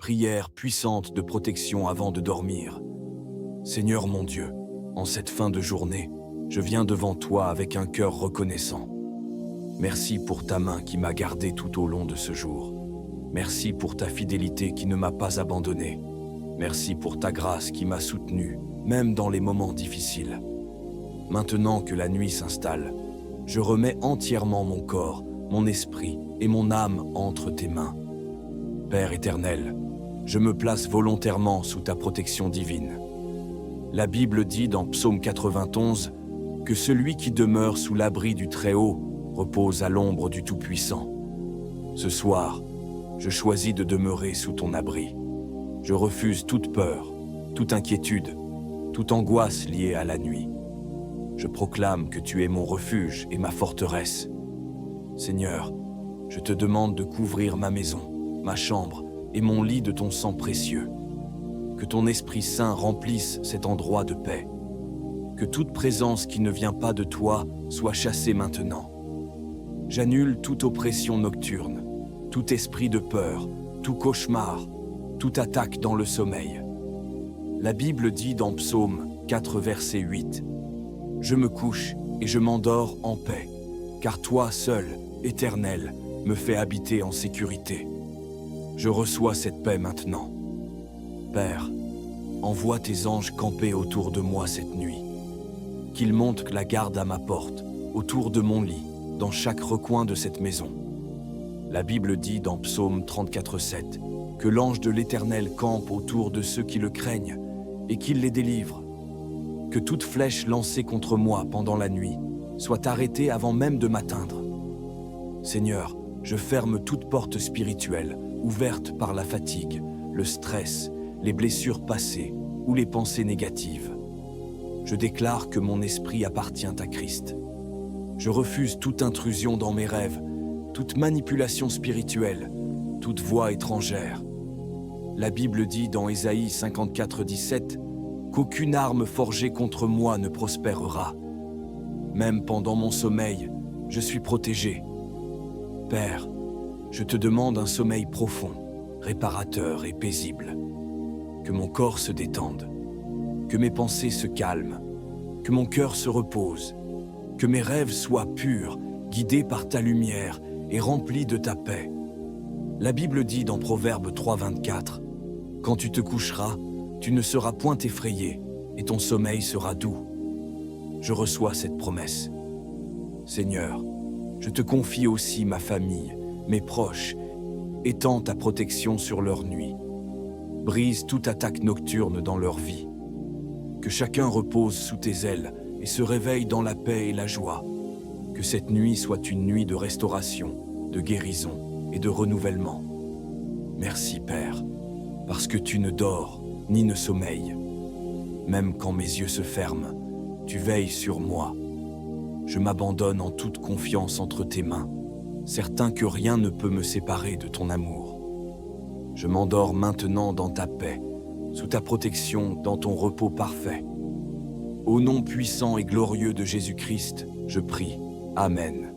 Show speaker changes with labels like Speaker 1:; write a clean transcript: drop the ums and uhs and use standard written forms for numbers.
Speaker 1: prière puissante de protection avant de dormir. Seigneur mon Dieu, en cette fin de journée, je viens devant toi avec un cœur reconnaissant. Merci pour ta main qui m'a gardé tout au long de ce jour. Merci pour ta fidélité qui ne m'a pas abandonné. Merci pour ta grâce qui m'a soutenu, même dans les moments difficiles. Maintenant que la nuit s'installe, je remets entièrement mon corps, mon esprit et mon âme entre tes mains. Père éternel, je me place volontairement sous ta protection divine. La Bible dit dans Psaume 91 que celui qui demeure sous l'abri du Très-Haut repose à l'ombre du Tout-Puissant. Ce soir, je choisis de demeurer sous ton abri. Je refuse toute peur, toute inquiétude, toute angoisse liée à la nuit. Je proclame que tu es mon refuge et ma forteresse. Seigneur, je te demande de couvrir ma maison, ma chambre et mon lit de ton sang précieux. Que ton Esprit Saint remplisse cet endroit de paix. Que toute présence qui ne vient pas de toi soit chassée maintenant. J'annule toute oppression nocturne, tout esprit de peur, tout cauchemar, toute attaque dans le sommeil. La Bible dit dans Psaume 4, verset 8, « Je me couche et je m'endors en paix, car toi seul, Éternel, me fais habiter en sécurité. » Je reçois cette paix maintenant. Père, envoie tes anges camper autour de moi cette nuit. Qu'ils montent la garde à ma porte, autour de mon lit, dans chaque recoin de cette maison. La Bible dit dans Psaume 34, 7 que l'ange de l'Éternel campe autour de ceux qui le craignent et qu'il les délivre. Que toute flèche lancée contre moi pendant la nuit soit arrêtée avant même de m'atteindre. Seigneur, je ferme toute porte spirituelle ouverte par la fatigue, le stress, les blessures passées ou les pensées négatives. Je déclare que mon esprit appartient à Christ. Je refuse toute intrusion dans mes rêves, toute manipulation spirituelle, toute voix étrangère. La Bible dit dans Ésaïe 54, 17 qu'aucune arme forgée contre moi ne prospérera. Même pendant mon sommeil, je suis protégé. Père, je te demande un sommeil profond, réparateur et paisible. Que mon corps se détende, que mes pensées se calment, que mon cœur se repose, que mes rêves soient purs, guidés par ta lumière et remplis de ta paix. La Bible dit dans Proverbe 3, 24, « Quand tu te coucheras, tu ne seras point effrayé et ton sommeil sera doux. » Je reçois cette promesse. Seigneur, je te confie aussi ma famille, mes proches, étends ta protection sur leur nuit. Brise toute attaque nocturne dans leur vie. Que chacun repose sous tes ailes et se réveille dans la paix et la joie. Que cette nuit soit une nuit de restauration, de guérison et de renouvellement. Merci Père, parce que tu ne dors ni ne sommeilles. Même quand mes yeux se ferment, tu veilles sur moi. Je m'abandonne en toute confiance entre tes mains, certain que rien ne peut me séparer de ton amour. Je m'endors maintenant dans ta paix, sous ta protection, dans ton repos parfait. Au nom puissant et glorieux de Jésus-Christ, je prie. Amen.